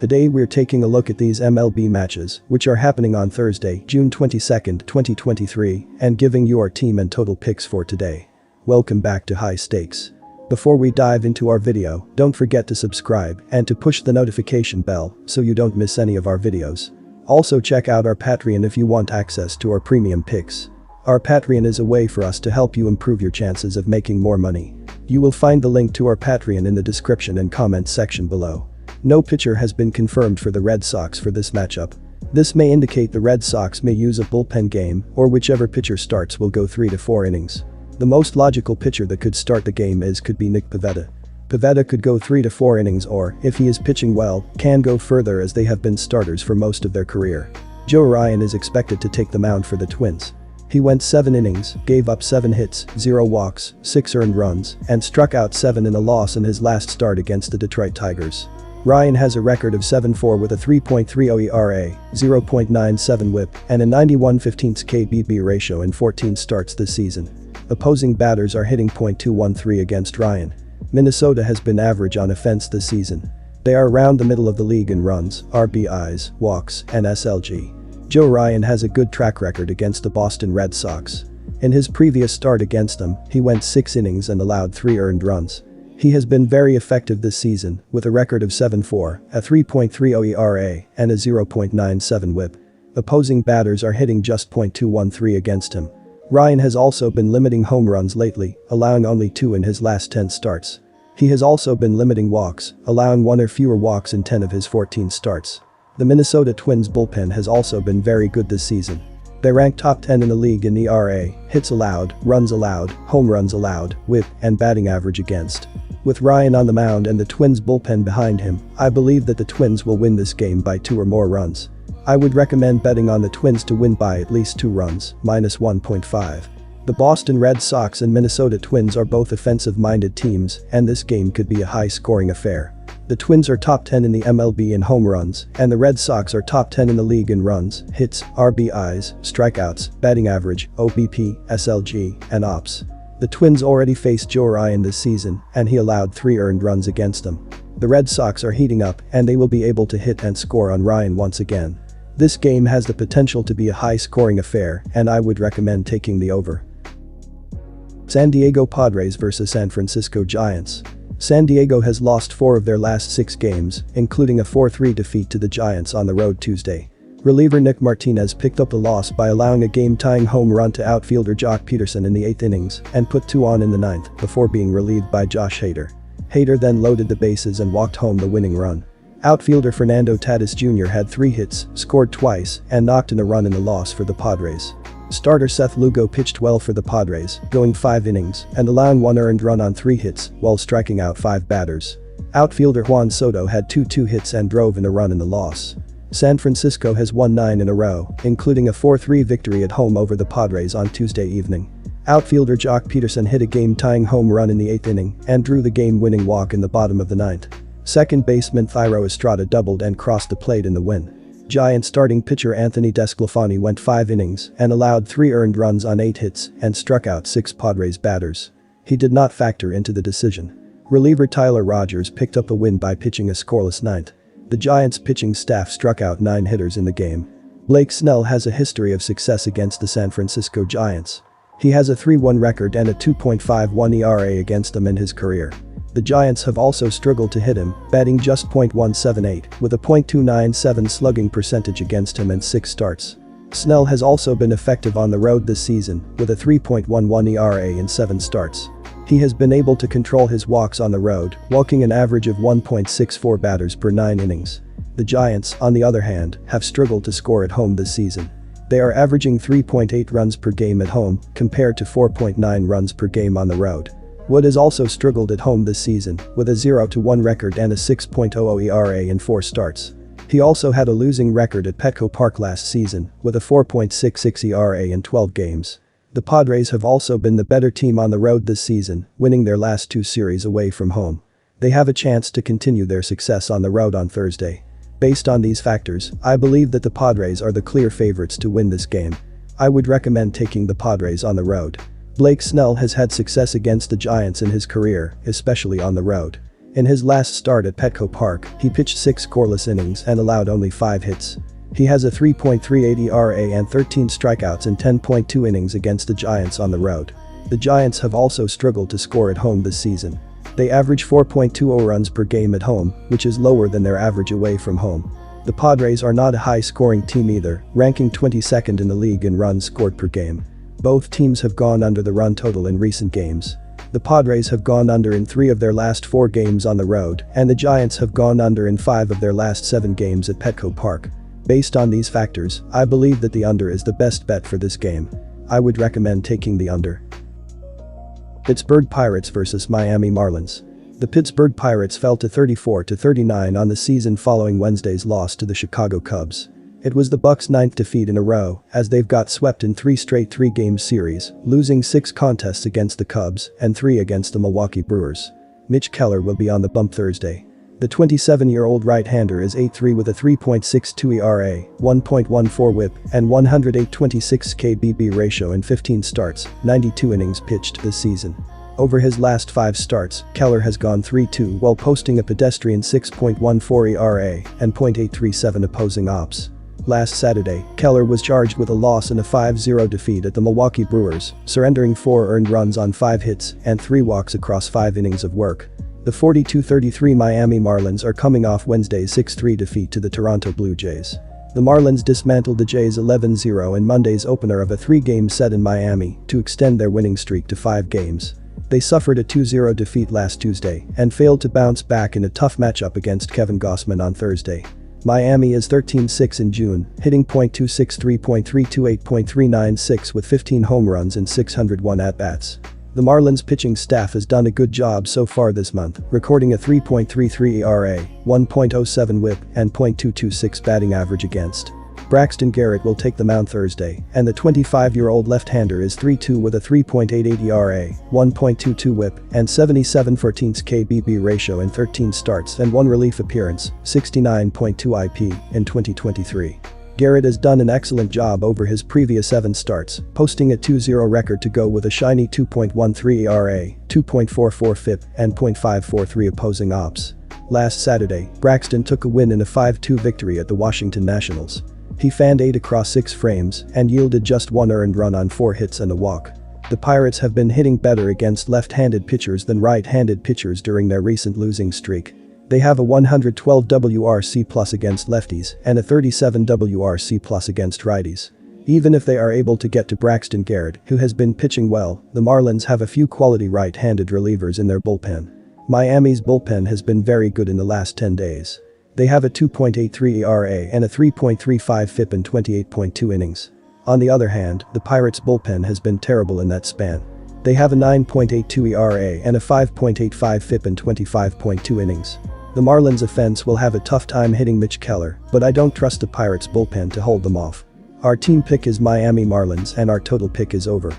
Today we're taking a look at these MLB matches, which are happening on Thursday, June 22, 2023, and giving you our team and total picks for today. Welcome back to High Stakes. Before we dive into our video, don't forget to subscribe and to push the notification bell so you don't miss any of our videos. Also check out our Patreon if you want access to our premium picks. Our Patreon is a way for us to help you improve your chances of making more money. You will find the link to our Patreon in the description and comment section below. No pitcher has been confirmed for the Red Sox for this matchup. This may indicate the Red Sox may use a bullpen game, or whichever pitcher starts will go 3 to 4 innings. The most logical pitcher that could start the game could be Nick Pivetta. Pivetta could go 3 to 4 innings or, if he is pitching well, can go further as they have been starters for most of their career. Joe Ryan is expected to take the mound for the Twins. He went 7 innings, gave up 7 hits, 0 walks, 6 earned runs, and struck out 7 in a loss in his last start against the Detroit Tigers. Ryan has a record of 7-4 with a 3.30 ERA, 0.97 WHIP, and a 91/15 KBB ratio in 14 starts this season. Opposing batters are hitting .213 against Ryan. Minnesota has been average on offense this season. They are around the middle of the league in runs, RBIs, walks, and SLG. Joe Ryan has a good track record against the Boston Red Sox. In his previous start against them, he went 6 innings and allowed 3 earned runs. He has been very effective this season, with a record of 7-4, a 3.30 ERA, and a 0.97 WHIP. Opposing batters are hitting just .213 against him. Ryan has also been limiting home runs lately, allowing only 2 in his last 10 starts. He has also been limiting walks, allowing 1 or fewer walks in 10 of his 14 starts. The Minnesota Twins bullpen has also been very good this season. They rank top 10 in the league in ERA, hits allowed, runs allowed, home runs allowed, WHIP, and batting average against. With Ryan on the mound and the Twins bullpen behind him, I believe that the Twins will win this game by 2 or more runs. I would recommend betting on the Twins to win by at least 2 runs, -1.5. The Boston Red Sox and Minnesota Twins are both offensive-minded teams, and this game could be a high-scoring affair. The Twins are top 10 in the MLB in home runs, and the Red Sox are top 10 in the league in runs, hits, RBIs, strikeouts, batting average, OBP, SLG, and OPS. The Twins already faced Joe Ryan this season, and he allowed 3 earned runs against them. The Red Sox are heating up, and they will be able to hit and score on Ryan once again. This game has the potential to be a high-scoring affair, and I would recommend taking the over. San Diego Padres vs San Francisco Giants. San Diego has lost 4 of their last 6 games, including a 4-3 defeat to the Giants on the road Tuesday. Reliever Nick Martinez picked up the loss by allowing a game-tying home run to outfielder Jock Peterson in the 8th innings and put 2 on in the 9th before being relieved by Josh Hader. Hader then loaded the bases and walked home the winning run. Outfielder Fernando Tatis Jr. had 3 hits, scored twice, and knocked in a run in the loss for the Padres. Starter Seth Lugo pitched well for the Padres, going 5 innings and allowing 1 earned run on 3 hits while striking out 5 batters. Outfielder Juan Soto had 2 hits and drove in a run in the loss. San Francisco has won 9 in a row, including a 4-3 victory at home over the Padres on Tuesday evening. Outfielder Jock Peterson hit a game-tying home run in the 8th inning and drew the game-winning walk in the bottom of the 9th. Second baseman Thairo Estrada doubled and crossed the plate in the win. Giants starting pitcher Anthony Desclafani went 5 innings and allowed 3 earned runs on 8 hits and struck out 6 Padres batters. He did not factor into the decision. Reliever Tyler Rogers picked up a win by pitching a scoreless 9th. The Giants' pitching staff struck out 9 hitters in the game. Blake Snell has a history of success against the San Francisco Giants. He has a 3-1 record and a 2.51 ERA against them in his career. The Giants have also struggled to hit him, batting just .178, with a .297 slugging percentage against him in 6 starts. Snell has also been effective on the road this season, with a 3.11 ERA in 7 starts. He has been able to control his walks on the road, walking an average of 1.64 batters per 9 innings. The Giants, on the other hand, have struggled to score at home this season. They are averaging 3.8 runs per game at home, compared to 4.9 runs per game on the road. Wood has also struggled at home this season, with a 0-1 record and a 6.00 ERA in 4 starts. He also had a losing record at Petco Park last season, with a 4.66 ERA in 12 games. The Padres have also been the better team on the road this season, winning their last 2 series away from home. They have a chance to continue their success on the road on Thursday. Based on these factors, I believe that the Padres are the clear favorites to win this game. I would recommend taking the Padres on the road. Blake Snell has had success against the Giants in his career, especially on the road. In his last start at Petco Park, he pitched 6 scoreless innings and allowed only 5 hits. He has a 3.38 ERA and 13 strikeouts in 10.2 innings against the Giants on the road. The Giants have also struggled to score at home this season. They average 4.20 runs per game at home, which is lower than their average away from home. The Padres are not a high-scoring team either, ranking 22nd in the league in runs scored per game. Both teams have gone under the run total in recent games. The Padres have gone under in 3 of their last 4 games on the road, and the Giants have gone under in 5 of their last 7 games at Petco Park. Based on these factors, I believe that the under is the best bet for this game. I would recommend taking the under. Pittsburgh Pirates vs Miami Marlins. The Pittsburgh Pirates fell to 34-39 on the season following Wednesday's loss to the Chicago Cubs. It was the Bucs' 9th defeat in a row, as they've got swept in 3 straight 3-game series, losing 6 contests against the Cubs and 3 against the Milwaukee Brewers. Mitch Keller will be on the bump Thursday. The 27-year-old right-hander is 8-3 with a 3.62 ERA, 1.14 WHIP, and 108.26 KBB ratio in 15 starts, 92 innings pitched this season. Over his last 5 starts, Keller has gone 3-2 while posting a pedestrian 6.14 ERA and .837 opposing ops. Last Saturday, Keller was charged with a loss in a 5-0 defeat at the Milwaukee Brewers, surrendering 4 earned runs on 5 hits and 3 walks across 5 innings of work. The 42-33 Miami Marlins are coming off Wednesday's 6-3 defeat to the Toronto Blue Jays. The Marlins dismantled the Jays 11-0 in Monday's opener of a 3-game set in Miami to extend their winning streak to 5 games. They suffered a 2-0 defeat last Tuesday and failed to bounce back in a tough matchup against Kevin Gausman on Thursday. Miami is 13-6 in June, hitting .263, .328, .396 with 15 home runs and 601 at-bats. The Marlins pitching staff has done a good job so far this month, recording a 3.33 ERA, 1.07 WHIP, and .226 batting average against. Braxton Garrett will take the mound Thursday, and the 25-year-old left-hander is 3-2 with a 3.88 ERA, 1.22 WHIP, and 77.14 KBB ratio in 13 starts and 1 relief appearance, 69.2 IP, in 2023. Garrett has done an excellent job over his previous 7 starts, posting a 2-0 record to go with a shiny 2.13 ERA, 2.44 FIP, and .543 opposing ops. Last Saturday, Braxton took a win in a 5-2 victory at the Washington Nationals. He fanned 8 across 6 frames and yielded just 1 earned run on 4 hits and a walk. The Pirates have been hitting better against left-handed pitchers than right-handed pitchers during their recent losing streak. They have a 112 WRC+ against lefties and a 37 WRC+ against righties. Even if they are able to get to Braxton Garrett, who has been pitching well, the Marlins have a few quality right-handed relievers in their bullpen. Miami's bullpen has been very good in the last 10 days. They have a 2.83 ERA and a 3.35 FIP in 28.2 innings. On the other hand, the Pirates' bullpen has been terrible in that span. They have a 9.82 ERA and a 5.85 FIP in 25.2 innings. The Marlins' offense will have a tough time hitting Mitch Keller, but I don't trust the Pirates' bullpen to hold them off. Our team pick is Miami Marlins and our total pick is over.